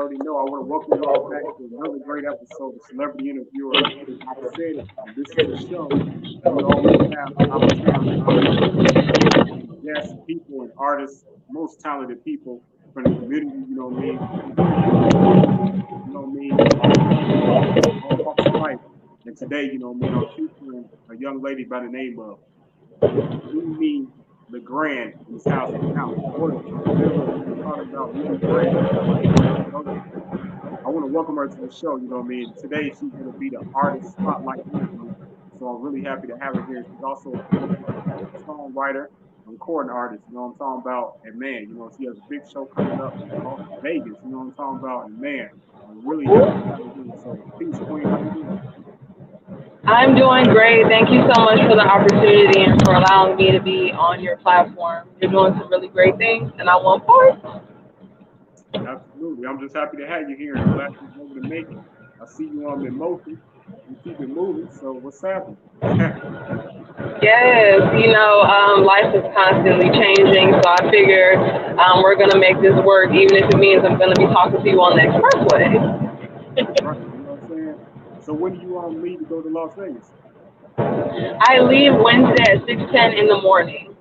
already know. I want to welcome you all back to another great episode of Celebrity Interviewer. Like I said, this is a show that we always have the opportunity to interview guests, people, and artists, most talented people from the community, you know what I mean, from you know what I mean, all walks of life. And today, you know what I mean, I'm featuring a young lady by the name of Mimi the Grand in this house of talent, royalty, literally. We're talking about Mimi Grand. I want to welcome her to the show. You know what I mean? Today she's going to be the artist spotlight interview. So I'm really happy to have her here. She's also a prolific songwriter, and recording artist. You know what I'm talking about? And man, you know, she has a big show coming up called Vegas. You know what I'm talking about? And man, I'm really happy to have her here. So peace, Queen. How you doing? I'm doing great. Thank you so much for the opportunity and for allowing me to be on your platform. You're doing some really great things, and I want part. Absolutely. I'm just happy to have you here and glad you're able to make it. I see you on in motion. You keep it moving. So what's happening? Yes, life is constantly changing, so I figure we're going to make this work, even if it means I'm going to be talking to you on the expressway. Right. You know what I'm saying? So when do you leave to go to Las Vegas? I leave Wednesday at 6:10 in the morning,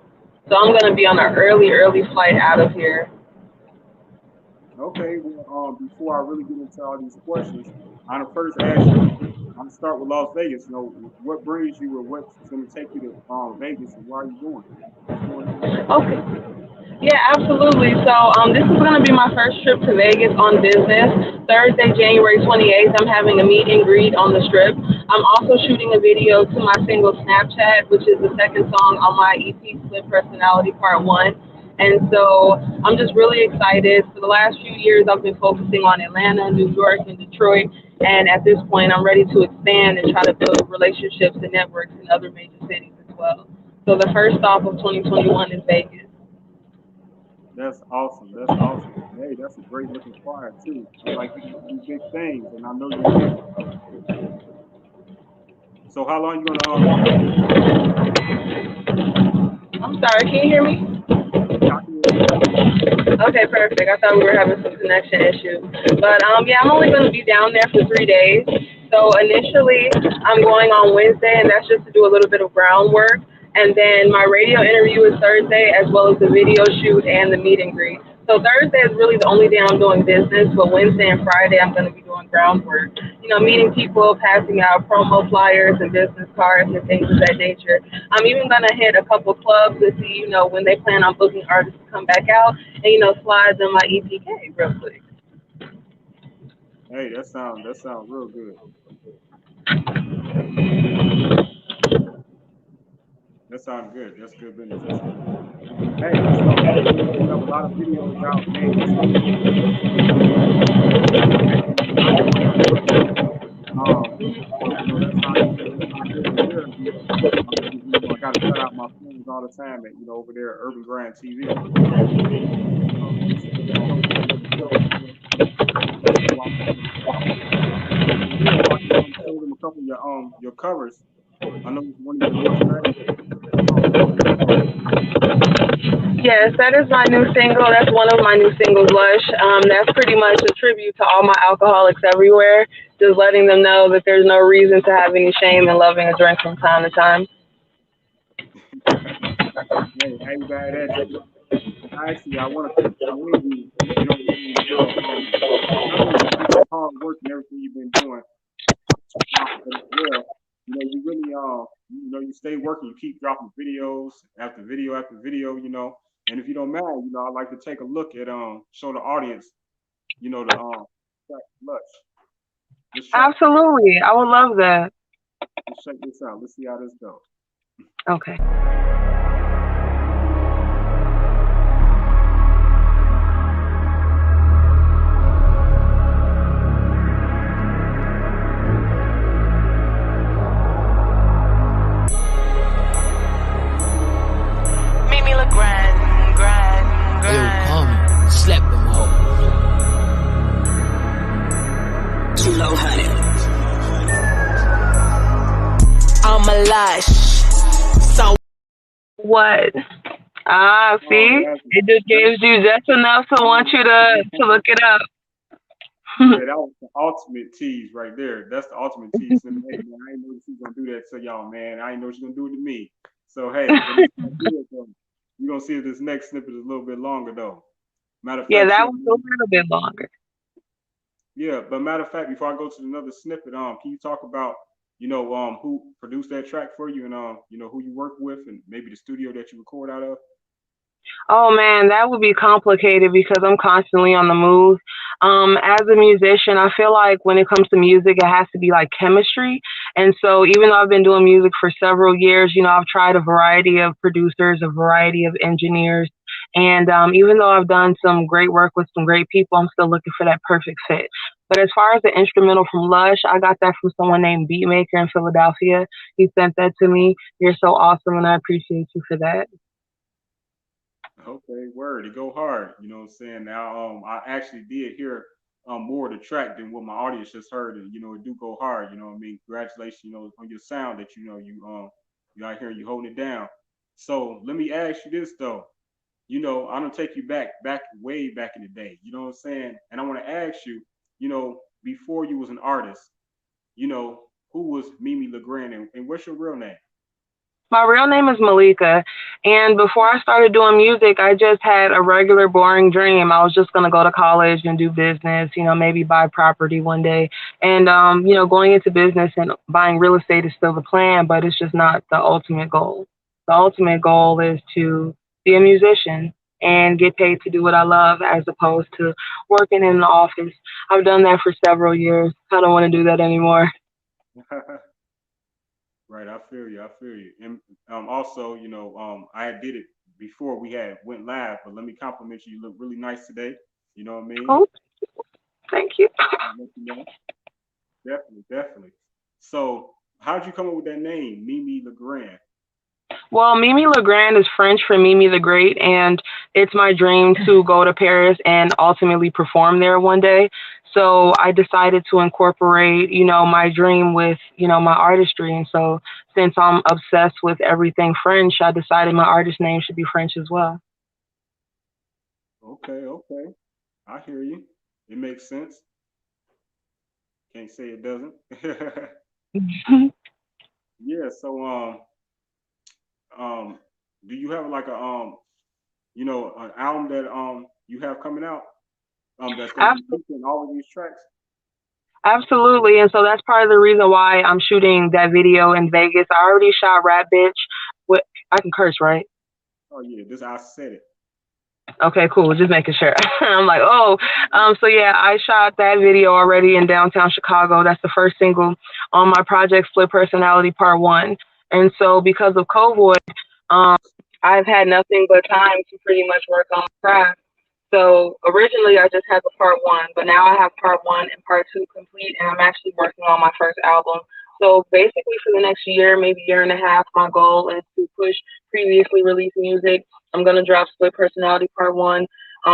so I'm going to be on an early flight out of here. Okay, well, before I really get into all these questions, I'm gonna first ask you. I'm gonna start with Las Vegas. You know, what brings you, or what's gonna take you to Vegas, and why are you going? What's going on there? Okay. Yeah, absolutely. So this is going to be my first trip to Vegas on business. Thursday, January 28th, I'm having a meet and greet on the Strip. I'm also shooting a video to my single Snapchat, which is the second song on my EP, Split Personality Part 1. And so I'm just really excited. For the last few years, I've been focusing on Atlanta, New York, and Detroit. And at this point, I'm ready to expand and try to build relationships and networks in other major cities as well. So the first stop of 2021 is Vegas. That's awesome. That's awesome. Hey, that's a great looking choir too. It's like you can do big things, and I know you can. So how long you gonna I'm sorry, can you hear me? Okay, perfect. I thought we were having some connection issues. But yeah, I'm only going to be down there for 3 days. So initially, I'm going on Wednesday, and that's just to do a little bit of groundwork. And then my radio interview is Thursday, as well as the video shoot and the meet and greet. So Thursday is really the only day I'm doing business, but Wednesday and Friday I'm going to be doing groundwork. Meeting people, passing out promo flyers and business cards and things of that nature. I'm even going to hit a couple clubs to see, when they plan on booking artists to come back out and, slide them my EPK real quick. Hey, that sounds real good. That sounds good. That's good business. That's good. Hey, so we have a lot of videos out. Hey, I got to cut out my phones all the time at over there at Urban Grand TV. Show them a couple of your covers. I know one of your tracks. Yes, that is my new single. That's one of my new singles, Lush. That's pretty much a tribute to all my alcoholics everywhere. Just letting them know that there's no reason to have any shame in loving a drink from time to time. Hey, I ain't bad at that. Actually, I want to commend you. Hard work and everything you've been doing. Well, you really, you stay working. You keep dropping videos after video after video. And if you don't mind, I'd like to take a look at show the audience, the track Lush. Absolutely, I would love that. Let's check this out. Let's see how this goes. Okay. I'm a Lush. So what? See? It just gives you just enough to want you to look it up. Yeah, that was the ultimate tease right there. That's the ultimate tease. And hey, man, I didn't know she was gonna do that to y'all, man. I didn't know she was gonna do it to me. So hey, but it's all good though. You gonna see if this next snippet is a little bit longer though. Matter of Yeah, fact, that yeah, was a little bit longer. yeah. But matter of fact, before I go to another snippet, can you talk about who produced that track for you and who you work with and maybe the studio that you record out of? Oh man, that would be complicated because I'm constantly on the move. As a musician, I feel like when it comes to music, it has to be like chemistry. And so, even though I've been doing music for several years, I've tried a variety of producers, a variety of engineers. And even though I've done some great work with some great people, I'm still looking for that perfect fit. But as far as the instrumental from Lush, I got that from someone named Beatmaker in Philadelphia. He sent that to me. You're so awesome, and I appreciate you for that. Okay, word, it go hard. You know what I'm saying? Now, I actually did hear more of the track than what my audience just heard, and it do go hard. You know what I mean? Congratulations, on your sound that you out here, you holding it down. So let me ask you this though. I'm gonna take you back way back in the day. You know what I'm saying? And I want to ask you, before you was an artist, who was Mimi Legrand, and what's your real name? My real name is Malika, and before I started doing music, I just had a regular boring dream. I was just going to go to college and do business, maybe buy property one day. And going into business and buying real estate is still the plan, but it's just not the ultimate goal. The ultimate goal is to be a musician and get paid to do what I love as opposed to working in an office. I've done that for several years. I don't want to do that anymore. Right, I feel you. I feel you. And also, I did it before we had went live, but let me compliment you. You look really nice today. You know what I mean? Oh, thank you. I'll let you know. Definitely, definitely. So, how'd you come up with that name, Mimi Legrand? Well, Mimi Legrand is French for Mimi the Great, and it's my dream to go to Paris and ultimately perform there one day. So I decided to incorporate, my dream with, my artistry. And so since I'm obsessed with everything French, I decided my artist name should be French as well. Okay, okay. I hear you. It makes sense. Can't say it doesn't. Yeah. So, um, do you have like an album that you have coming out that's gonna be Absolutely. featuring all of these tracks? Absolutely. And so that's part of the reason why I'm shooting that video in Vegas. I already shot Rap Bitch. With, I can curse, right? Oh yeah, this I said it. Okay, cool. Just making sure. I'm like, oh, so yeah, I shot that video already in downtown Chicago. That's the first single on my project, Split Personality Part One. And so because of COVID, um, I've had nothing but time to pretty much work on my craft. So originally I just had the part one, but now I have part one and part two complete, and I'm actually working on my first album. So basically, for the next year, maybe year and a half, my goal is to push previously released music. I'm gonna drop Split Personality Part One,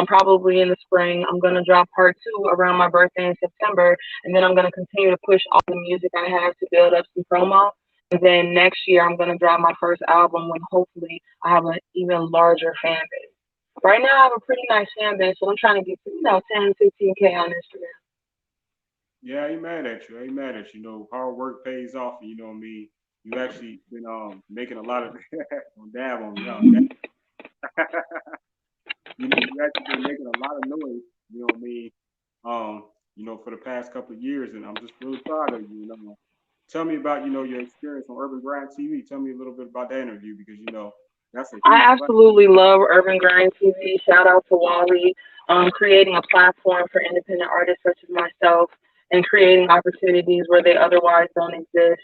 probably in the spring. I'm gonna drop Part Two around my birthday in September, and then I'm gonna continue to push all the music I have to build up some promo. And then next year, I'm gonna drop my first album when hopefully I have an even larger fan base. Right now, I have a pretty nice fan base, so I'm trying to get to, 10, 15K on Instagram. Yeah, I ain't mad at you. I ain't mad at you. Hard work pays off, and you know what I mean. You actually been making a lot of on dab on me, huh? You actually been making a lot of noise. You know what I mean. For the past couple of years, and I'm just really proud of you. Tell me about your experience on Urban Grind TV. Tell me a little bit about that interview because that's a huge I platform. absolutely love Urban Grind TV. Shout out to Wally, creating a platform for independent artists such as myself and creating opportunities where they otherwise don't exist.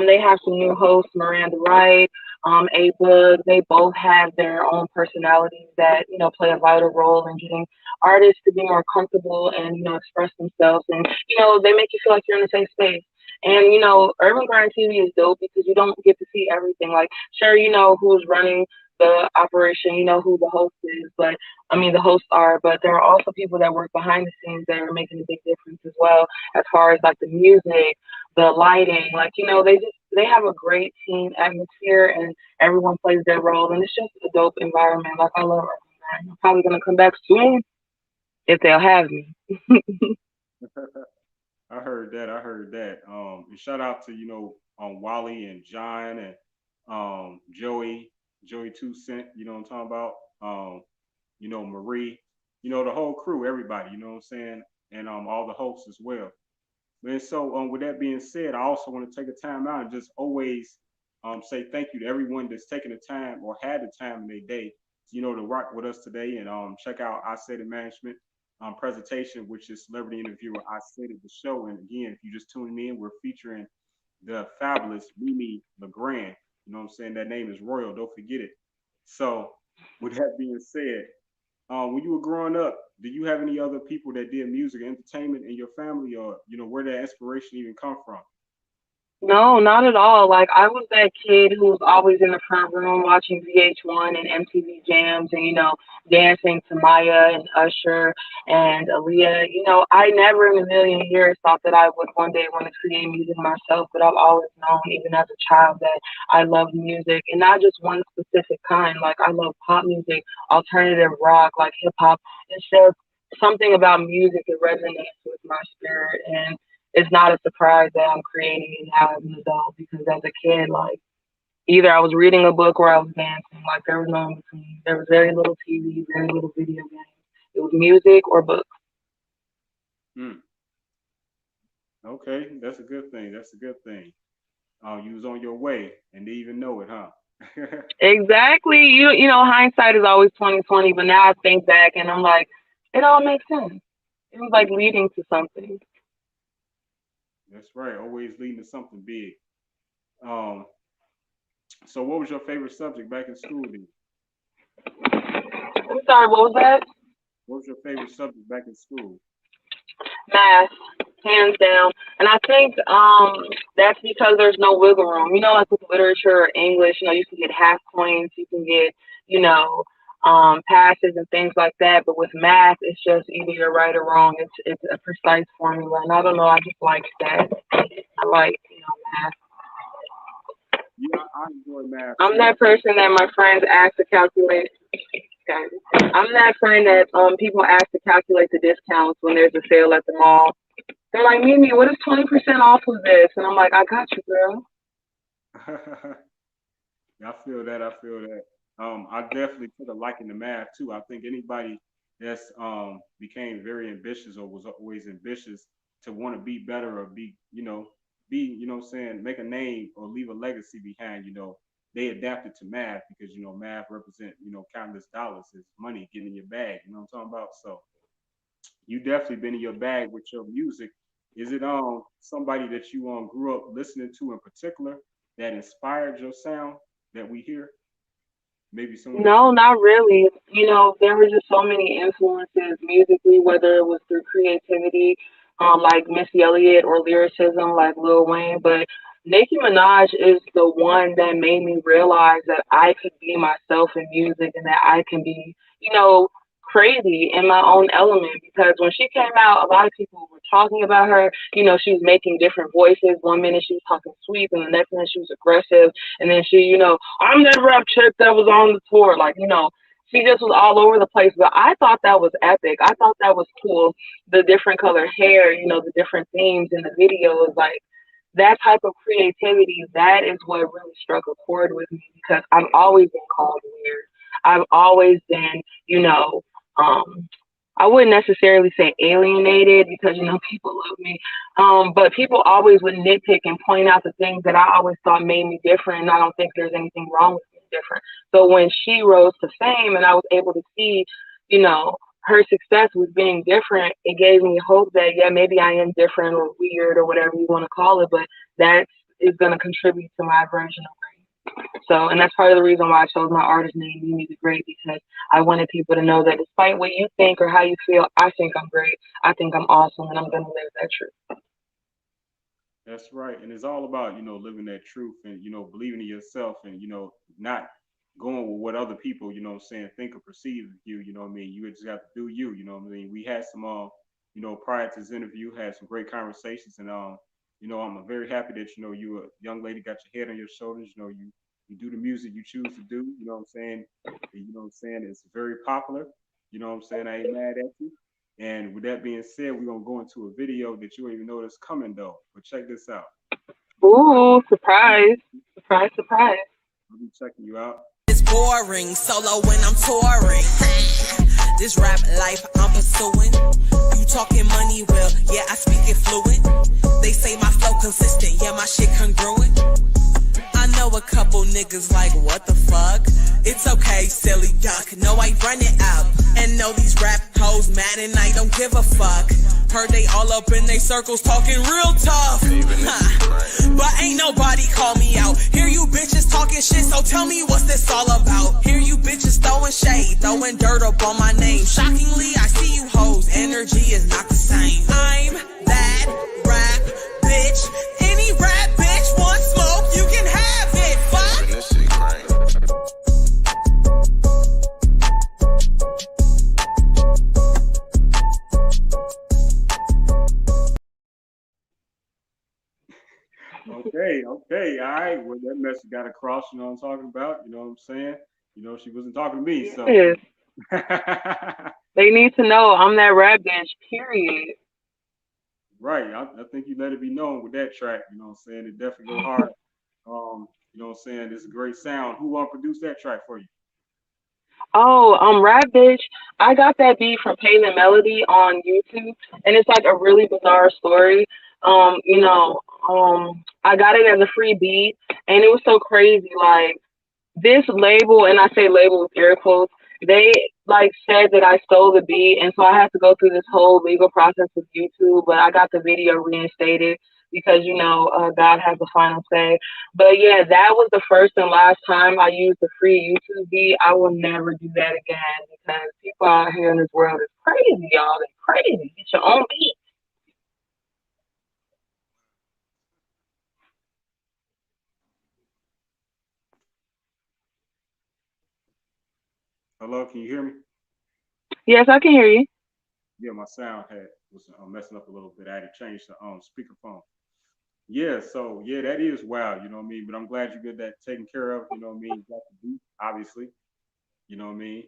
They have some new hosts, Miranda Wright, A Boog. They both have their own personalities that, play a vital role in getting artists to be more comfortable and, express themselves. And, they make you feel like you're in a safe space. And, Urban Grind TV is dope because you don't get to see everything. Like, sure, who's running the operation, who the host is, but I mean the hosts are, but there are also people that work behind the scenes that are making a big difference as well, as far as like the music, the lighting, like they have a great team atmosphere and everyone plays their role and it's just a dope environment. Like I love Urban Grind. I'm probably gonna come back soon if they'll have me. that. I heard that. And shout out to Wally and John and Joey 2 Cent. You know what I'm talking about? Marie. The whole crew, everybody. You know what I'm saying? And all the hosts as well. And so, with that being said, I also want to take a time out and just always say thank you to everyone that's taken the time or had the time in their day, to rock with us today and check out I Said It Management presentation, which is celebrity interviewer I Said It the show. And again, if you just tuning in, we're featuring the fabulous Mimi LeGrand. You know what I'm saying? That name is royal. Don't forget it. So, with that being said, when you were growing up, do you have any other people that did music and entertainment in your family, or where that inspiration even come from? No, not at all. Like I was that kid who was always in the front room watching VH1 and MTV Jams and dancing to Maya and Usher and Aaliyah. I never in a million years thought that I would one day want to create music myself, but I've always known, even as a child, that I love music and not just one specific kind. Like I love pop music, alternative rock, like hip hop. It's just something about music that resonates with my spirit and it's not a surprise that I'm creating it now as an adult because as a kid, like either I was reading a book or I was dancing. Like there was no in between. There was very little TV, very little video games. It was music or books. Hmm. Okay, that's a good thing. That's a good thing. You was on your way and didn't even know it, huh? Exactly. Hindsight is always 2020, but now I think back and I'm like, it all makes sense. It was like leading to something. That's right. Always leading to something big. Um, so what was your favorite subject back in school then? I'm sorry, what was that? What was your favorite subject back in school? Math, hands down. And I think that's because there's no wiggle room. Like with literature or English, you can get half points, you can get, you know, passes and things like that. But with math, it's just either you're right or wrong. It's a precise formula, and I don't know. I just like that. I like math. Yeah, I enjoy math I'm too. that person that my friends ask to calculate. Okay. I'm that friend that people ask to calculate the discounts when there's a sale at the mall. They're like, Mimi, what is 20% off of this? And I'm like, I got you, girl. I feel that. I feel that. I definitely took a liking to math too. I think anybody that's became very ambitious or was always ambitious to want to be better or be what I'm saying, make a name or leave a legacy behind. They adapted to math because math represent countless dollars. It's money getting in your bag. You know what I'm talking about? So you definitely been in your bag with your music. Is it somebody that you grew up listening to in particular that inspired your sound that we hear? Maybe someone that No, you not really. There were just so many influences musically, whether it was through creativity, like Missy Elliott, or lyricism, like Lil Wayne. But Nicki Minaj is the one that made me realize that I could be myself in music and that I can be, crazy in my own element. Because when she came out, a lot of people were talking about her. She was making different voices. One minute she was talking sweet, and the next minute she was aggressive. And then she, I'm that rap chick that was on the tour. Like, she just was all over the place. But I thought that was epic. I thought that was cool. The different color hair, the different themes in the videos, like that type of creativity, that is what really struck a chord with me because I've always been called weird. I've always been, you know, um, I wouldn't necessarily say alienated because people love me, but people always would nitpick and point out the things that I always thought made me different, and I don't think there's anything wrong with being different. So when she rose to fame, and I was able to see, you know, her success with being different, it gave me hope that yeah, maybe I am different or weird or whatever you want to call it, but that is going to contribute to my version of so, and that's part of the reason why I chose my artist name, Mimi the Great, because I wanted people to know that despite what you think or how you feel, I think I'm great. I think I'm awesome, and I'm going to live that truth. That's right. And it's all about, living that truth and, believing in yourself and, not going with what other people, think or perceive of you, you know what I mean? You just got to do you, you know what I mean? We had some prior to this interview, had some great conversations and I'm very happy that, you a young lady got your head on your shoulders, you do the music you choose to do, you know what I'm saying? And, you know what I'm saying? It's very popular. You know what I'm saying? I ain't mad at you. And with that being said, we're gonna go into a video that you don't even know that's coming though. But check this out. Ooh, surprise. Surprise, surprise. I'll be checking you out. It's boring, solo when I'm touring. This rap life I'm pursuing. You talking money, well, yeah, I speak it fluent. They say my flow consistent, yeah, my shit congruent. I know a couple niggas like, what the fuck? It's okay, silly duck, no, I run it up. And know these rap hoes mad and I don't give a fuck. Heard they all up in they circles talking real tough. But ain't nobody call me out. Hear you bitches talking shit, so tell me what's this all about. Hear you bitches throwing shade, throwing dirt up on my name. Shockingly, I see you hoes, energy is not the same. I'm that rap bitch. Any rap bitch wants smoke, you can have it. Fuck. This shit crazy. Okay, okay, all right. Well, that message got across. You know what I'm talking about. You know what I'm saying. You know she wasn't talking to me, so. Yes. They need to know I'm that rap bitch, period. Right. I think you let it be known with that track. You know what I'm saying. It definitely go hard. You know what I'm saying. It's a great sound. Who produced that track for you? Oh, rap bitch. I got that beat from Payment Melody on YouTube, and it's like a really bizarre story. You know, I got it as a free beat, and it was so crazy. Like this label, and I say label with air quotes, they like said that I stole the beat, and so I had to go through this whole legal process with YouTube. But I got the video reinstated because God has the final say. But yeah, that was the first and last time I used the free YouTube beat. I will never do that again because people out here in this world is crazy, y'all. They're crazy. Get your own beat. Hello, can you hear me? Yes, I can hear you. Yeah, my sound was messing up a little bit. I had to change the speakerphone. Yeah, so yeah, that is wild. You know what I mean. But I'm glad you get that taken care of. You know what I mean. You got the beat, obviously. You know what I mean.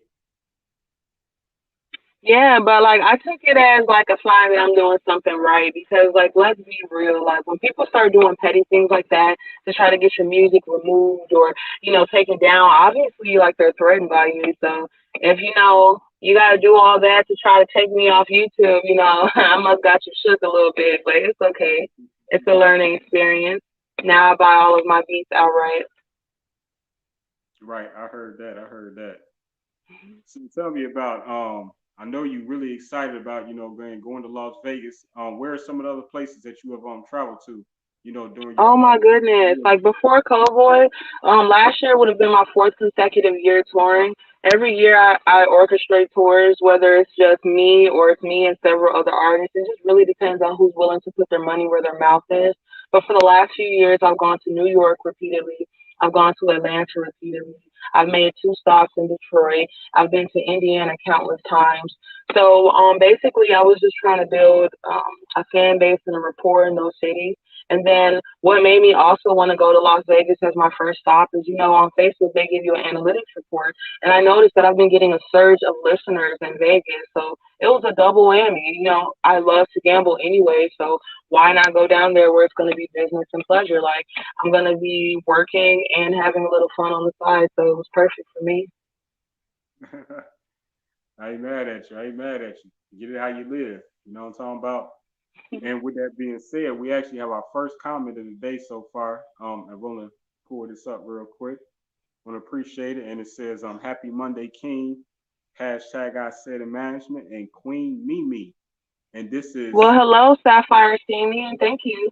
Yeah, but like I took it as like a sign that I'm doing something right because like let's be real, like when people start doing petty things like that to try to get your music removed or taken down, obviously like they're threatened by you. So if you gotta do all that to try to take me off YouTube, I must got you shook a little bit, but it's okay. It's a learning experience. Now I buy all of my beats outright. Right. I heard that. I heard that. So tell me about I know you really excited about going to Las Vegas. Where are some of the other places that you have traveled to? During your Oh my goodness. Like before COVID, last year would have been my fourth consecutive year touring. Every year I orchestrate tours, whether it's just me or it's me and several other artists. It just really depends on who's willing to put their money where their mouth is. But for the last few years, I've gone to New York repeatedly. I've gone to Atlanta repeatedly. I've made two stops in Detroit. I've been to Indiana countless times. So basically, I was just trying to build a fan base and a rapport in those cities. And then what made me also want to go to Las Vegas as my first stop is, on Facebook, they give you an analytics report. And I noticed that I've been getting a surge of listeners in Vegas. So it was a double whammy. I love to gamble anyway. So why not go down there where it's going to be business and pleasure? Like I'm going to be working and having a little fun on the side. So it was perfect for me. I ain't mad at you. I ain't mad at you. Get it how you live. You know what I'm talking about? And with that being said, we actually have our first comment of the day so far. I'm gonna pull this up real quick. I want to appreciate it. And it says, Happy Monday, King. Hashtag I said in management and Queen Mimi. And this is Well, hello, Sapphire Steamy, and thank you.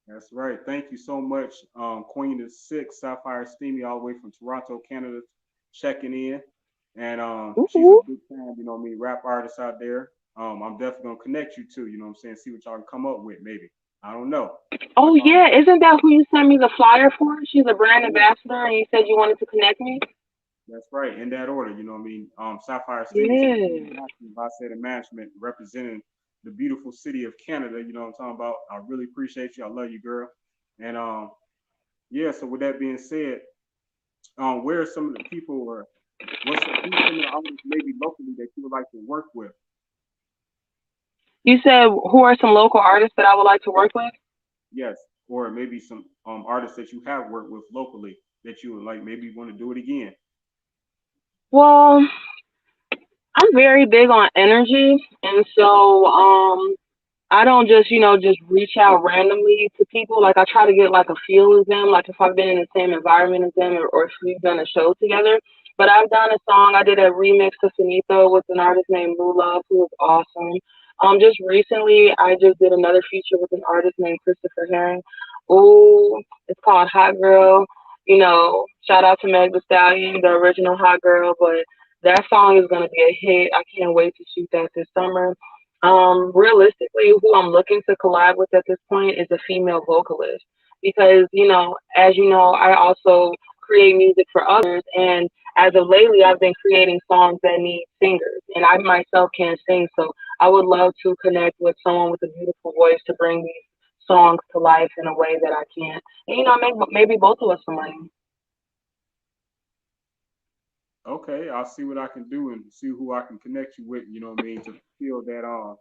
That's right. Thank you so much, Queen of Six, Sapphire Steamy, all the way from Toronto, Canada, checking in. And she's a Ooh. big fan, rap artist out there. I'm definitely gonna connect you to, what I'm saying, see what y'all can come up with, maybe. I don't know. Oh But yeah, isn't that who you sent me the flyer for? She's a brand ambassador, and you said you wanted to connect me. that's right, in that order, Sapphire Steamy, Yeah. I said in management, representing the beautiful city of Canada, you know what I'm talking about. I really appreciate you. I love you, girl. And yeah, so with that being said, where are some of the people or who's some of the artists maybe locally that you would like to work with? You said who are some local artists that I would like to work with? Yes, or maybe some artists that you have worked with locally that you would like maybe want to do it again. Well, I'm very big on energy, and so I don't just, just reach out randomly to people. Like I try to get like a feel of them, like if I've been in the same environment as them or if we've done a show together. But I've done a song, I did a remix of Finito with an artist named Blue Love, who was awesome. Just recently, I just did another feature with an artist named Christopher Herring. Ooh, it's called Hot Girl. Shout out to Meg Thee Stallion, the original Hot Girl. But that song is gonna be a hit. I can't wait to shoot that this summer. Realistically, who I'm looking to collab with at this point is a female vocalist because, as you know, I also create music for others. And as of lately, I've been creating songs that need singers, and I myself can't sing. So I would love to connect with someone with a beautiful voice to bring these songs to life in a way that I can. And, maybe both of us some money. Okay, I'll see what I can do and see who I can connect you with. You know what I mean, to fulfill that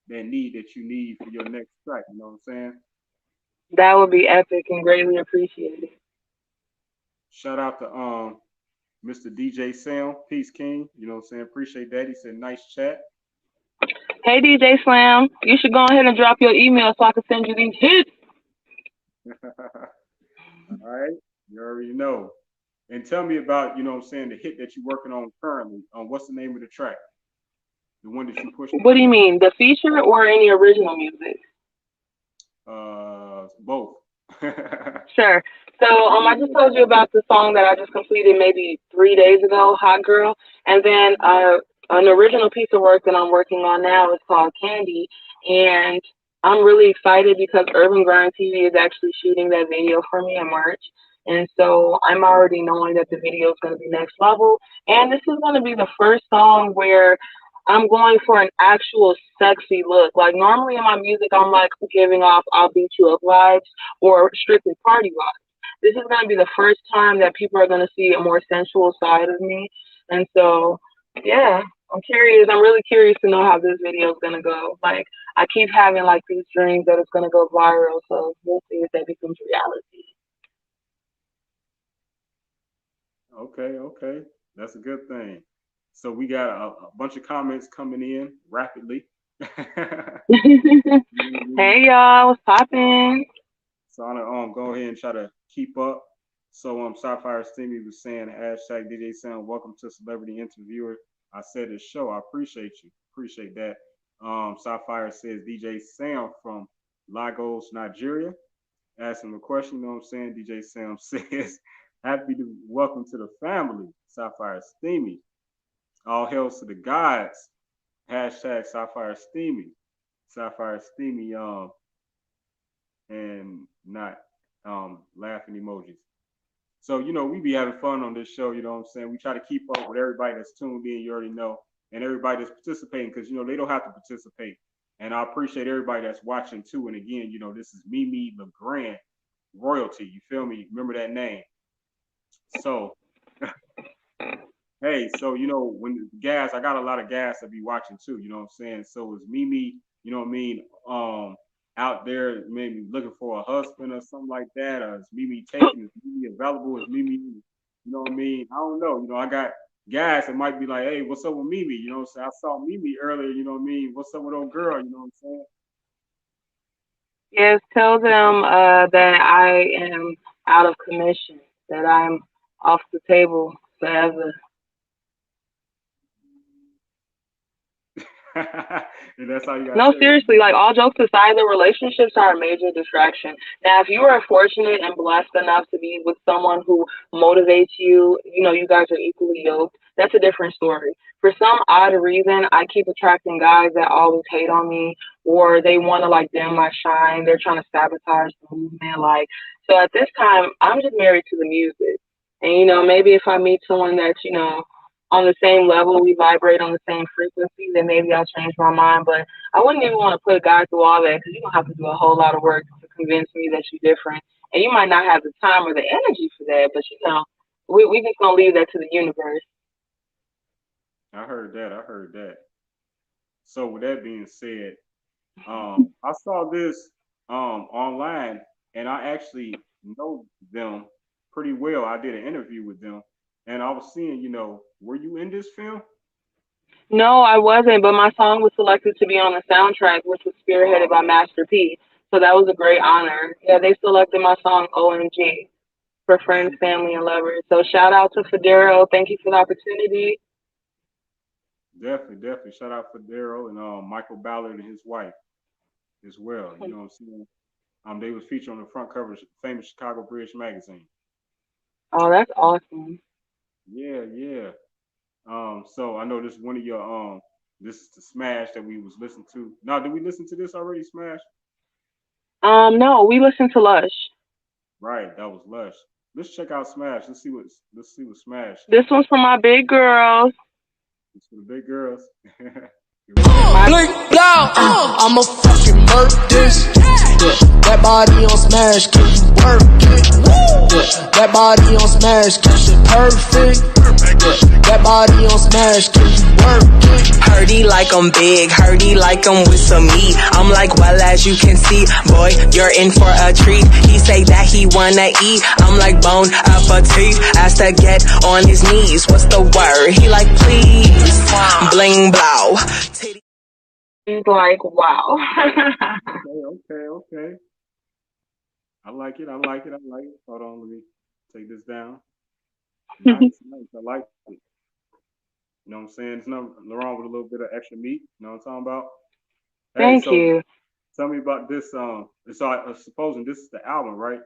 need that you need for your next track. You know what I'm saying? That would be epic and greatly appreciated. Shout out to Mr. DJ Sam, Peace King. You know what I'm saying? Appreciate that. He said nice chat. Hey, DJ Slam, you should go ahead and drop your email so I can send you these hits. All right, you already know. And tell me about, you know what I'm saying, the hit that you're working on currently. What's the name of the track? The one that you pushed What do you mean, the feature or any original music? Both. Sure. So I just told you about the song that I just completed maybe 3 days ago, Hot Girl, and then an original piece of work that I'm working on now is called Candy, and I'm really excited because Urban Grind TV is actually shooting that video for me in March. And so I'm already knowing that the video is going to be next level. And this is going to be the first song where I'm going for an actual sexy look. Like normally in my music, I'm like giving off "I'll beat you up" vibes or strictly party vibes. This is going to be the first time that people are going to see a more sensual side of me, and so yeah, I'm curious. I'm really curious to know how this video is going to go. Like I keep having like these dreams that it's going to go viral, so we'll see if that becomes reality. Okay, okay. That's a good thing. So we got a bunch of comments coming in rapidly. Hey y'all, what's poppin'? So I'm gonna go ahead and try to keep up. So Sapphire Steamy was saying hashtag DJ Sound, welcome to Celebrity Interviewer. I said this show, I appreciate you. Appreciate that. Sapphire says DJ Sam from Lagos, Nigeria. Ask him a question, you know what I'm saying? DJ Sam says, happy to welcome to the family, Sapphire Steamy. All hails to the gods. Hashtag Sapphire Steamy. Sapphire Steamy, and not laughing emojis. So, we be having fun on this show, you know what I'm saying? We try to keep up with everybody that's tuned in, you already know, and everybody that's participating, because, they don't have to participate. And I appreciate everybody that's watching too. And again, this is Mimi LeGrand, royalty. You feel me? Remember that name. So, hey, so, when gas, I got a lot of gas to be watching too, you know what I'm saying? So is Mimi, you know what I mean? Out there maybe looking for a husband or something like that, or is Mimi taking, is Mimi available, is Mimi, you know what I mean? I don't know. I got guys that might be like, hey, what's up with Mimi? You know what I'm saying? I saw Mimi earlier, you know what I mean? What's up with old girl, you know what I'm saying? Yes, tell them that I am out of commission, that I'm off the table forever. And that's how you gotta No, tell them. seriously, like all jokes aside, the relationships are a major distraction. Now, if you are fortunate and blessed enough to be with someone who motivates you, you guys are equally yoked, that's a different story. For some odd reason, I keep attracting guys that always hate on me or they want to like dim my shine. They're trying to sabotage the movement. Like, so at this time, I'm just married to the music. And, maybe if I meet someone that's, on the same level, we vibrate on the same frequency, then maybe I'll change my mind. But I wouldn't even want to put God through all that because you're gonna have to do a whole lot of work to convince me that you're different, and you might not have the time or the energy for that. But we just gonna leave that to the universe. I heard that. So with that being said, I saw this online, and I actually know them pretty well. I did an interview with them, and I was seeing, were you in this film? No, I wasn't, but my song was selected to be on the soundtrack, which was spearheaded by Oh, Master P. So that was a great honor. Yeah, they selected my song OMG for friends, okay. family, and lovers. So shout out to Federo. Thank you for the opportunity. Definitely, definitely. Shout out for Daryl and Michael Ballard and his wife as well. You know what I'm saying? They was featured on the front cover of famous Chicago Bridge magazine. Oh, that's awesome. Yeah, yeah. So I know this is one of your this is the Smash that we was listening to. Now, did we listen to this already, Smash? No, we listened to Lush. Right, that was Lush. Let's check out Smash. Let's see what Smash. This one's for my big girls. It's for the big girls. Here we go. My Blink loud, I'ma fucking murk this. Yeah, that body on smash, can you work it? Yeah, that body on smash, can shit perfect? Yeah, that body on smash, can you work it? Hurdy like I'm big, hurdy like I'm with some meat. I'm like, well, as you can see, boy, you're in for a treat. He say that he wanna eat. I'm like, bone appetit. Asked to get on his knees. What's the word? He like, please. Bling blow. He's like, wow. Okay, okay, okay. I like it. I like it. I like it. Hold on, let me take this down. Nice, nice. I like it. You know what I'm saying? There's nothing wrong with a little bit of extra meat. You know what I'm talking about? Hey, Thank so you. tell me about this. So I'm supposing this is the album, right?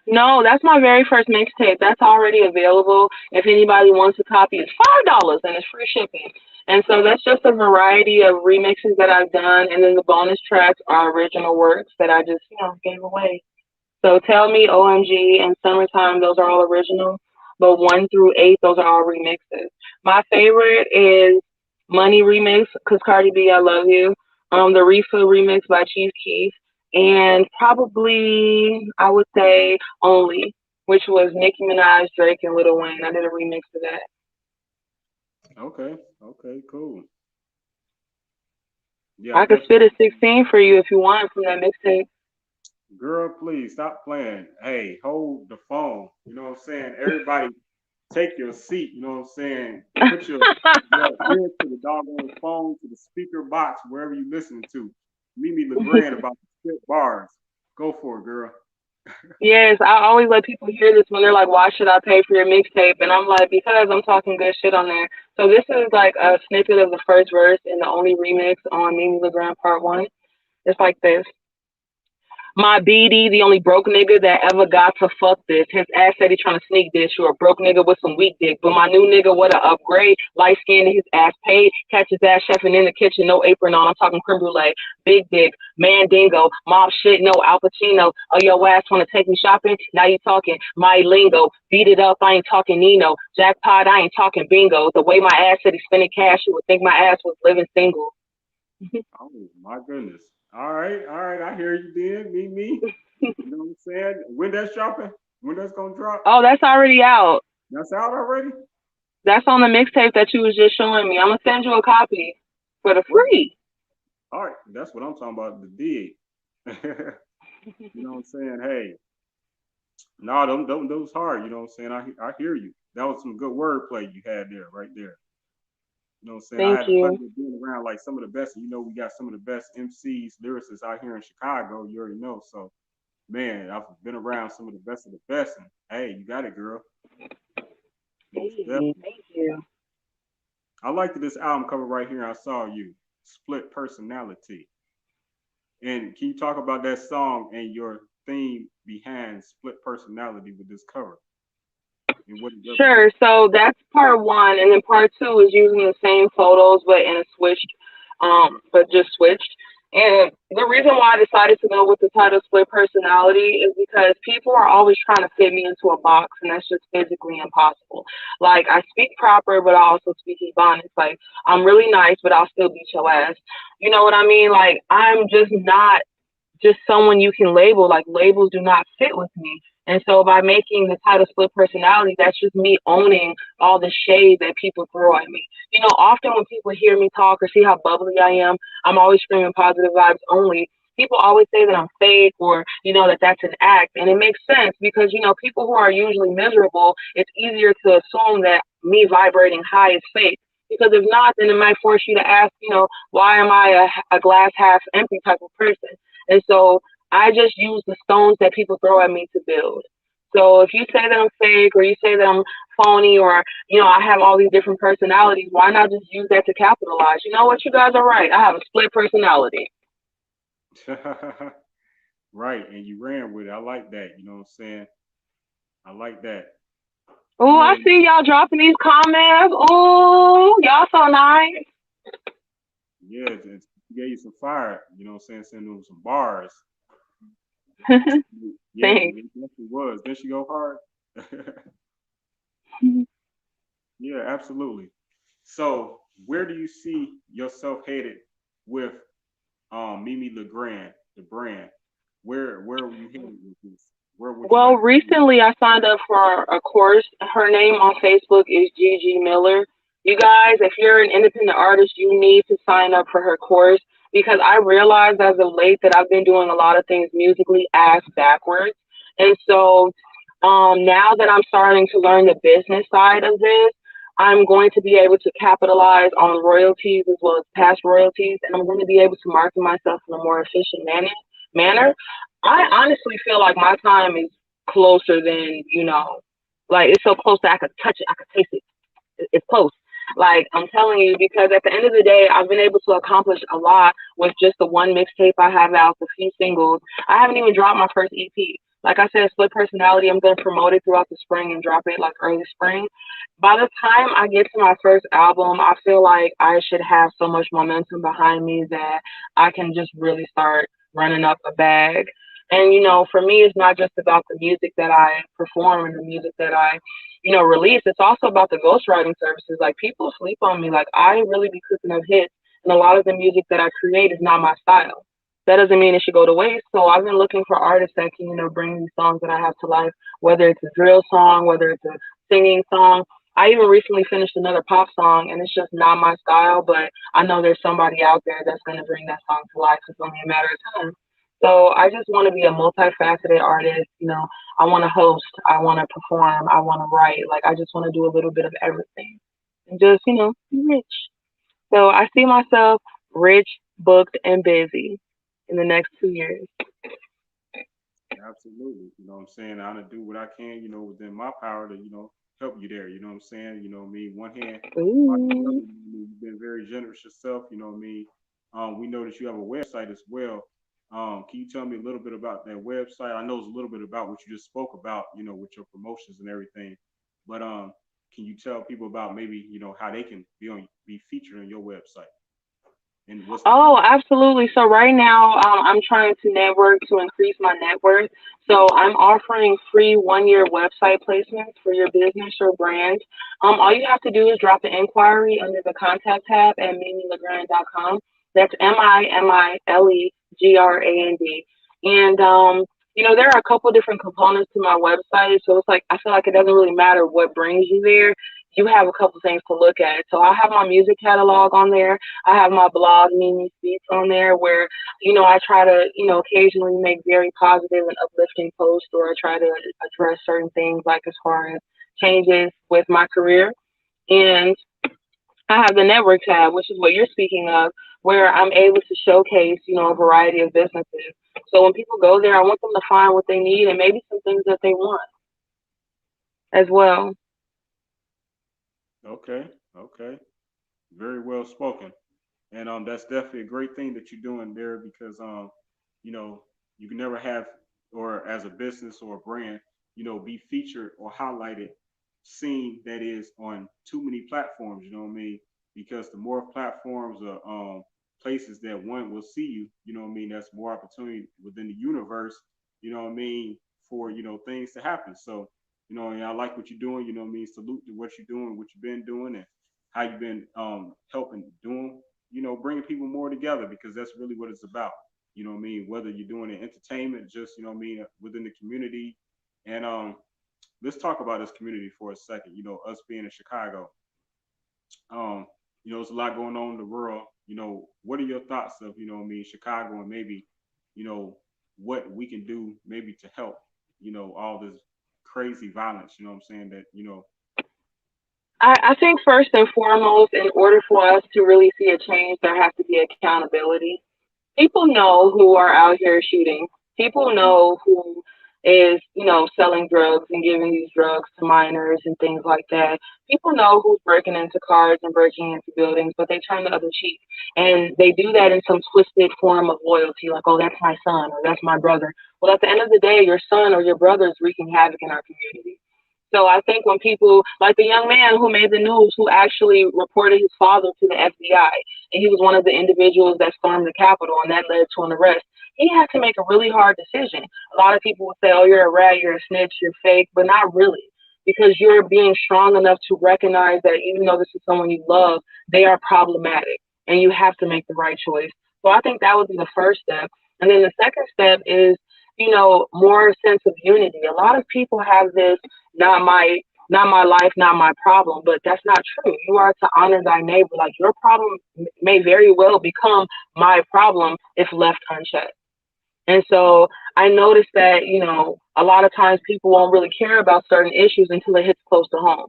No, that's my very first mixtape. That's already available. If anybody wants a copy, it's $5 and it's free shipping. And so that's just a variety of remixes that I've done, and then the bonus tracks are original works that I just, gave away. So Tell Me, OMG, and Summertime, those are all original. But 1 through 8, those are all remixes. My favorite is Money remix, cause Cardi B, I Love You. The Reefa remix by Chief Keef, and probably I would say Only, which was Nicki Minaj, Drake, and Lil Wayne. I did a remix of that. Okay, okay, cool. Yeah, I I could definitely. spit a 16 for you if you want from that mixtape. Girl, please stop playing. Hey, hold the phone. You know what I'm saying? Everybody take your seat. You know what I'm saying? Put your ear to the doggone phone, to the speaker box, wherever you listening to. Mimi LeGrand about to spit bars. Go for it, girl. Yes, I always let people hear this when they're like, "Why should I pay for your mixtape?" And I'm like, "Because I'm talking good shit on there." So this is like a snippet of the first verse in the only remix on Mimi LeGrand Part One. It's like this. My BD, the only broke nigga that ever got to fuck this. His ass said he trying to sneak this. You're a broke nigga with some weak dick. But my new nigga, what a upgrade. Light skinned, his ass paid. Catch his ass chefing in the kitchen, no apron on. I'm talking creme brulee. Big dick, mandingo, mob shit, no Al Pacino. Oh, your ass want to take me shopping? Now you talking my lingo. Beat it up, I ain't talking Nino. Jackpot, I ain't talking bingo. The way my ass said he's spending cash, you would think my ass was living single. Oh my goodness. All right. I hear you, then. Me. You know what I'm saying? When that's dropping? When that's gonna drop? Oh, that's already out. That's out already? That's on the mixtape that you was just showing me. I'm gonna send you a copy for the What? free. All right, that's what I'm talking about. The dig. You know what I'm saying? Hey, no, don't those hard. You know what I'm saying? I hear you. That was some good wordplay you had there, right there. You know what I'm saying? I Thank had the you. pleasure of being around like some of the best. And you know, we got some of the best MCs, lyricists out here in Chicago. You already know. So, man, I've been around some of the best of the best. And hey, you got it, girl. Most Hey, definitely. thank you. I liked this album cover right here. I saw you. Split personality. And can you talk about that song and your theme behind split personality with this cover and what it Sure. represents? So that's part one, and then part two is using the same photos but in a switched, but just switched. And the reason why I decided to go with the title "Split Personality" is because people are always trying to fit me into a box, and that's just physically impossible. Like I speak proper, but I also speak Ebonics. Like I'm really nice, but I'll still beat your ass. You know what I mean? Like I'm just not just someone you can label. Like labels do not fit with me. And so by making the title split personality, that's just me owning all the shade that people throw at me. You know, often when people hear me talk or see how bubbly I am, I'm always screaming positive vibes only. People always say that I'm fake or, that that's an act. And it makes sense because, people who are usually miserable, it's easier to assume that me vibrating high is fake. Because if not, then it might force you to ask, why am I a glass half empty type of person? And so I just use the stones that people throw at me to build. So if you say that I'm fake or you say that I'm phony or, I have all these different personalities, why not just use that to capitalize? You know what? You guys are right. I have a split personality. Right, and you ran with it. I like that. You know what I'm saying? I like that. Oh, I And see y'all dropping these comments. Oh, y'all so nice. yeah, it's gave you some fire. You know what I'm saying? Sending them some bars. Yeah, Thanks. it definitely was. Did she go hard? Yeah, absolutely. So, where do you see yourself headed with Mimi Legrand, the brand? Where are you headed with this? Where would you Well, like to see it? recently I signed up for a course. Her name on Facebook is Gigi Miller. You guys, if you're an independent artist, you need to sign up for her course because I realized as of late that I've been doing a lot of things musically ass backwards. And so now that I'm starting to learn the business side of this, I'm going to be able to capitalize on royalties as well as past royalties, and I'm going to be able to market myself in a more efficient manner. I honestly feel like my time is closer than, like it's so close that I could touch it, I could taste it. It's close. Like I'm telling you, because at the end of the day, I've been able to accomplish a lot with just the one mixtape I have out, the few singles. I haven't even dropped my first EP. Like I said, split personality. I'm gonna promote it throughout the spring and drop it like early spring. By the time I get to my first album, I feel like I should have so much momentum behind me that I can just really start running up a bag. And for me, it's not just about the music that I perform and the music that I release. It's also about the ghostwriting services. Like people sleep on me. Like I really be cooking up hits, and a lot of the music that I create is not my style. That doesn't mean it should go to waste. So I've been looking for artists that can, bring these songs that I have to life, whether it's a drill song, whether it's a singing song. I even recently finished another pop song, and it's just not my style, but I know there's somebody out there that's going to bring that song to life. It's only a matter of time. So I just want to be a multifaceted artist. I want to host, I want to perform, I want to write. Like I just want to do a little bit of everything and just, be rich. So I see myself rich, booked, and busy in the next 2 years. Absolutely. You know what I'm saying? I'm gonna do what I can, within my power to, help you there. You know what I'm saying? You know what I mean? One hand, watch the other. Ooh. You've been very generous yourself, you know what I mean? We know that you have a website as well. Can you tell me a little bit about that website? I know it's a little bit about what you just spoke about, with your promotions and everything. But can you tell people about maybe, how they can be featured on your website and what's the Oh, absolutely. So right now, I'm trying to network to increase my net worth. So I'm offering free 1 year website placements for your business or brand. All you have to do is drop an inquiry under the contact tab at mimilegrand.com. That's MIMILEGRAND. And there are a couple different components to my website. So it's like I feel like it doesn't really matter what brings you there. You have a couple things to look at. So I have my music catalog on there. I have my blog, Mimi Speaks, on there where, I try to, occasionally make very positive and uplifting posts or I try to address certain things like as far as changes with my career. And I have the network tab, which is what you're speaking of, where I'm able to showcase, a variety of businesses. So when people go there, I want them to find what they need and maybe some things that they want as well. okay, okay. Very well spoken. And that's definitely a great thing that you're doing there because you know, you can never have or as a business or a brand, be featured or highlighted, seen that is on too many platforms, you know what I mean? Because the more platforms or places that one will see you, you know what I mean, that's more opportunity within the universe, you know what I mean, for things to happen. So, and I like what you're doing, you know what I mean? Salute to what you're doing, what you've been doing and how you've been helping doing, bringing people more together because that's really what it's about. You know what I mean? Whether you're doing it entertainment, just, within the community, And let's talk about this community for a second. You know, us being in Chicago, um, you know, there's a lot going on in the world. You know, what are your thoughts of, you know, what I mean, Chicago, and maybe, you know, what we can do maybe to help, you know, all this crazy violence, you know what I'm saying, that, you know. I think first and foremost, in order for us to really see a change, there has to be accountability. People know who are out here shooting. People know who is, selling drugs and giving these drugs to minors and things like that. People know who's breaking into cars and breaking into buildings, but they turn the other cheek. And they do that in some twisted form of loyalty, like, oh, that's my son or that's my brother. Well, at the end of the day, your son or your brother is wreaking havoc in our community. So I think when people, like the young man who made the news, who actually reported his father to the FBI, and he was one of the individuals that stormed the Capitol, and that led to an arrest, he had to make a really hard decision. A lot of people would say, oh, you're a rat, you're a snitch, you're fake, but not really. Because you're being strong enough to recognize that even though this is someone you love, they are problematic, and you have to make the right choice. So I think that would be the first step. And then the second step is, more sense of unity. A lot of people have this not my not my life, not my problem. But that's not true. You are to honor thy neighbor. Like your problem may very well become my problem if left unchecked. And so I noticed that, a lot of times people won't really care about certain issues until it hits close to home,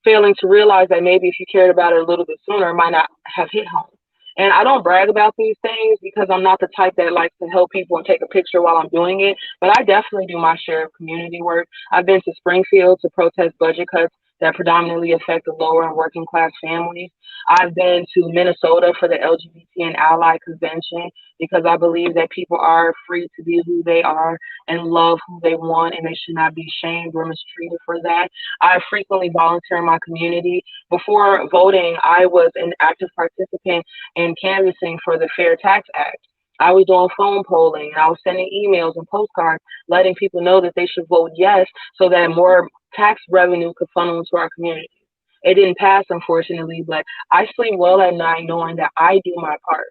failing to realize that maybe if you cared about it a little bit sooner, it might not have hit home. And I don't brag about these things because I'm not the type that likes to help people and take a picture while I'm doing it, but I definitely do my share of community work. I've been to Springfield to protest budget cuts that predominantly affect the lower and working class families. I've been to Minnesota for the LGBT and Ally Convention because I believe that people are free to be who they are and love who they want, and they should not be shamed or mistreated for that. I frequently volunteer in my community. Before voting, I was an active participant in canvassing for the Fair Tax Act. I was doing phone polling and I was sending emails and postcards letting people know that they should vote yes so that more tax revenue could funnel into our community. It didn't pass, unfortunately, but I sleep well at night knowing that I do my part.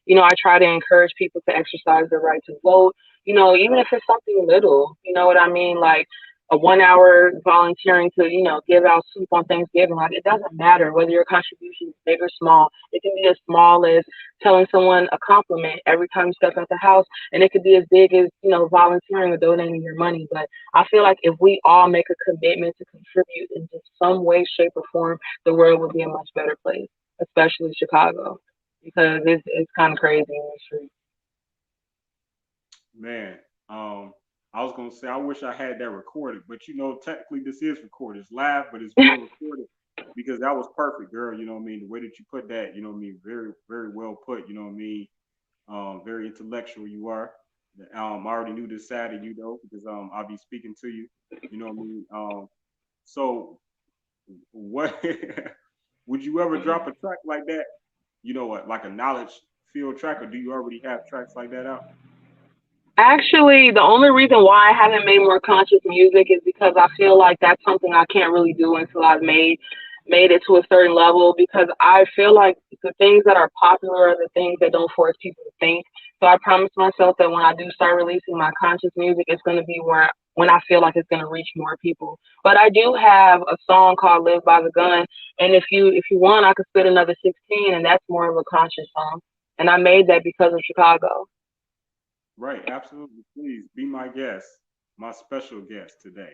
I try to encourage people to exercise their right to vote, even if it's something little, you know what I mean? Like a 1 hour volunteering to, give out soup on Thanksgiving. Like it doesn't matter whether your contribution is big or small. It can be as small as telling someone a compliment every time you step out the house. And it could be as big as, volunteering or donating your money. But I feel like if we all make a commitment to contribute in just some way, shape, or form, the world would be a much better place, especially Chicago, because it's kind of crazy in the street. Man, um, I was gonna say I wish I had that recorded, but you know, technically this is recorded. It's live, but it's being recorded because that was perfect, girl. You know what I mean? The way that you put that, you know what I mean? Very, very well put. You know what I mean? Very intellectual you are. I already knew this side of you though because I'll be speaking to you. You know what I mean? So what would you ever drop a track like that? You know what, like a knowledge field track, or do you already have tracks like that out? Actually, the only reason why I haven't made more conscious music is because I feel like that's something I can't really do until I've made it to a certain level, because I feel like the things that are popular are the things that don't force people to think. So I promised myself that when I do start releasing my conscious music, it's going to be where when I feel like it's going to reach more people. But I do have a song called "Live by the Gun," and if you want, I could spit another 16, and that's more of a conscious song. And I made that because of Chicago. Right, absolutely. Please be my guest, my special guest today.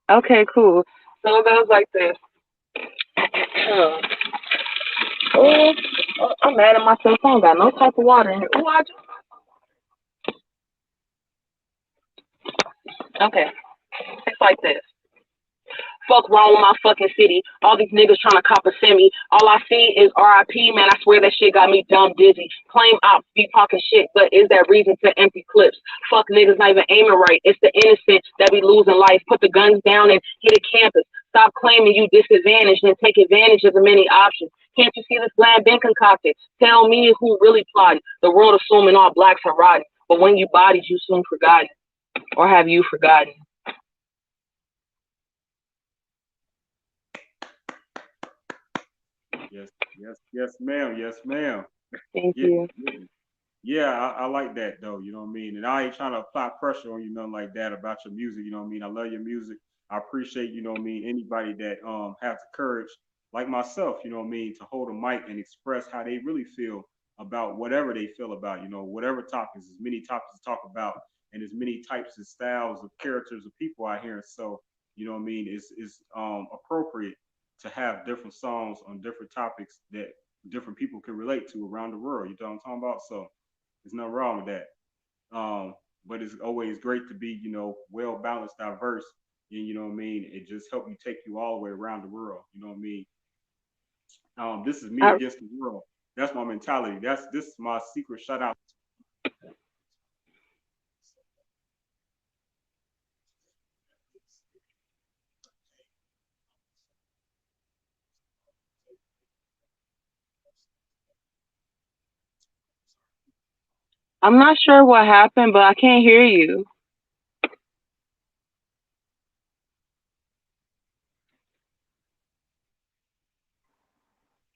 Okay, cool. So it goes like this. Oh, I'm mad at myself. I ain't got no type of water in here. Ooh, okay, it's like this. Fuck wrong with my fucking city. All these niggas trying to cop a semi. All I see is RIP, man. I swear that shit got me dumb dizzy. Claim ops be talking shit, but is that reason to empty clips? Fuck niggas not even aiming right. It's the innocent that be losing life. Put the guns down and hit a campus. Stop claiming you disadvantaged and take advantage of the many options. Can't you see this plan been concocted? Tell me who really plotted. The world assuming all blacks are rotten. But when you bodied, you soon forgotten. Or have you forgotten? Yes, yes, yes, ma'am. Yes, ma'am. Thank Getting, you. getting. Yeah, I like that though, you know what I mean? And I ain't trying to apply pressure on you, nothing like that about your music, you know what I mean? I love your music. I appreciate, you know what I mean, anybody that has the courage, like myself, you know what I mean, to hold a mic and express how they really feel about whatever they feel about, whatever topics, as many topics to talk about, and as many types and styles of characters of people out here. So, you know what I mean, it's appropriate to have different songs on different topics that different people can relate to around the world. You know what I'm talking about? So there's nothing wrong with that. But it's always great to be, well balanced, diverse, and you know what I mean. It just help you take you all the way around the world. You know what I mean. This is me I, against the world. That's my mentality. This is my secret shout out. I'm not sure what happened, but I can't hear you.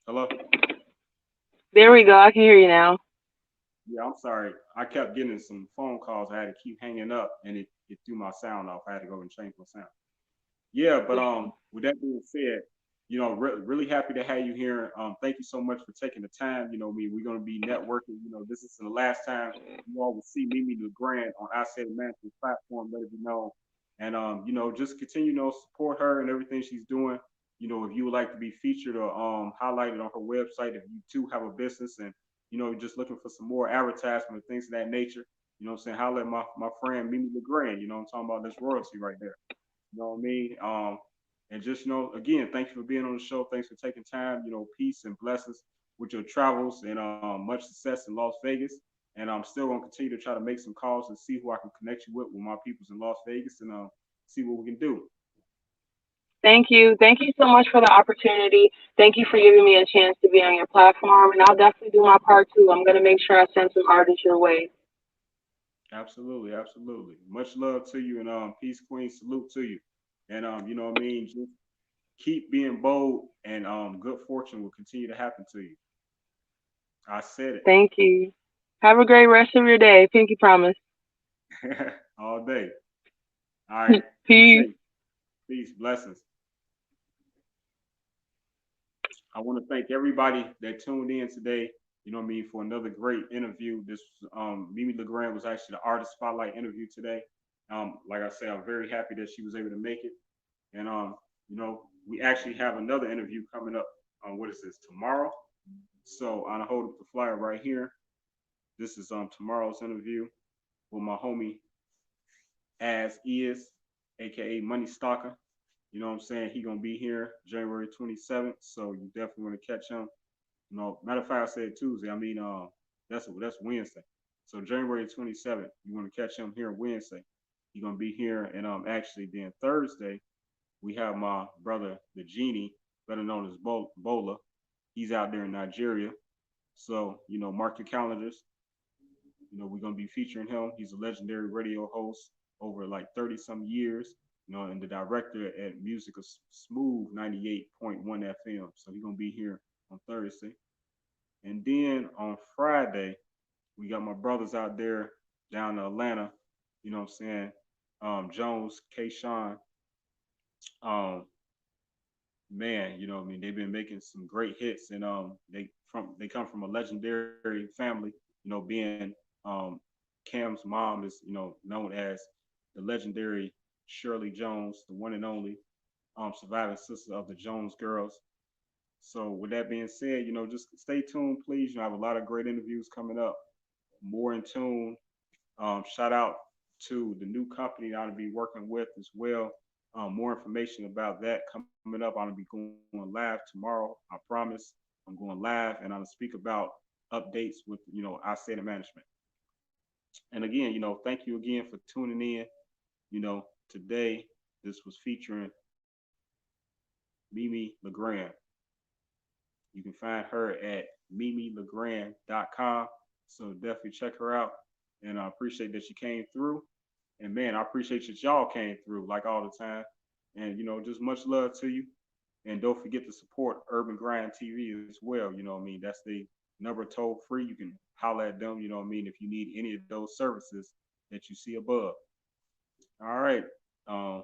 Hello. There we go. I can hear you now. Yeah, I'm sorry. I kept getting some phone calls. I had to keep hanging up, and it threw my sound off. I had to go and change my sound. Yeah, but with that being said, really happy to have you here. Thank you so much for taking the time. We're gonna be networking. This is the last time you all will see Mimi LeGrand on I Said Management platform. Let it be known, and just continue, support her and everything she's doing. If you would like to be featured or highlighted on her website, if you too have a business and just looking for some more advertisement, things of that nature. What I'm saying, holler at my friend Mimi LeGrand. I'm talking about this royalty right there. You know what I mean? And just, again, thank you for being on the show. Thanks for taking time. Peace and blessings with your travels and much success in Las Vegas. And I'm still going to continue to try to make some calls and see who I can connect you with my peoples in Las Vegas and see what we can do. Thank you. Thank you so much for the opportunity. Thank you for giving me a chance to be on your platform. And I'll definitely do my part too. I'm going to make sure I send some artists your way. Absolutely, absolutely. Much love to you and peace, queen. Salute to you. And you know what I mean. Just keep being bold, and good fortune will continue to happen to you. I said Thank you. Have a great rest of your day. Pinky promise. it all day. All right. Be Peace. safe. Peace. Blessings. I want to thank everybody that tuned in today. You know what I mean, for another great interview. This Mimi LeGrand was actually the artist spotlight interview today. Like I said, I'm very happy that she was able to make it. And we actually have another interview coming up on what is this tomorrow. So I'm gonna hold up the flyer right here. This is tomorrow's interview with my homie As Is, aka Money Stalker. You know what I'm saying? He gonna be here January 27th, so you definitely want to catch him. Matter of fact, I said Tuesday. I mean, that's Wednesday. So January 27th, you want to catch him here Wednesday. He's gonna be here, and actually then Thursday we have my brother the Genie, better known as Bola. He's out there in Nigeria. So mark your calendars. We're gonna be featuring him. He's a legendary radio host over like 30 some years. And the director at Music of Smooth 98.1 FM. So he's gonna be here on Thursday. And then on Friday, we got my brothers out there down in Atlanta. You know what I'm saying? Jones, K. Sean. Um, man, I mean, they've been making some great hits, and they come from a legendary family. Being Cam's mom is known as the legendary Shirley Jones, the one and only surviving sister of the Jones girls. So with that being said, just stay tuned, please. I have a lot of great interviews coming up. More in tune. Shout out to the new company that I'll be working with as well. More information about that coming up. I'm gonna be going live tomorrow. I promise. I'm going live, and I'm gonna speak about updates with I say the management. And again, thank you again for tuning in. Today this was featuring Mimi LeGrand. You can find her at mimilegrand.com. So definitely check her out. And I appreciate that she came through. And man, I appreciate that y'all came through like all the time. And just much love to you. And don't forget to support Urban Grind TV as well. That's the number toll free. You can holler at them, you know what I mean, if you need any of those services that you see above. All right. Um,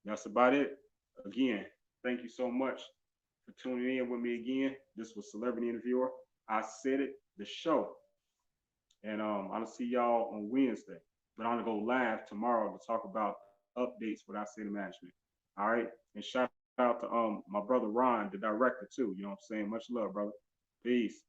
that's about it. Again, thank you so much for tuning in with me again. This was Celebrity Interviewer. I said it, the show. And I'll see y'all on Wednesday. But I'm gonna go live tomorrow to talk about updates with our city management. All right. And shout out to my brother Ron, the director too. You know what I'm saying? Much love, brother. Peace.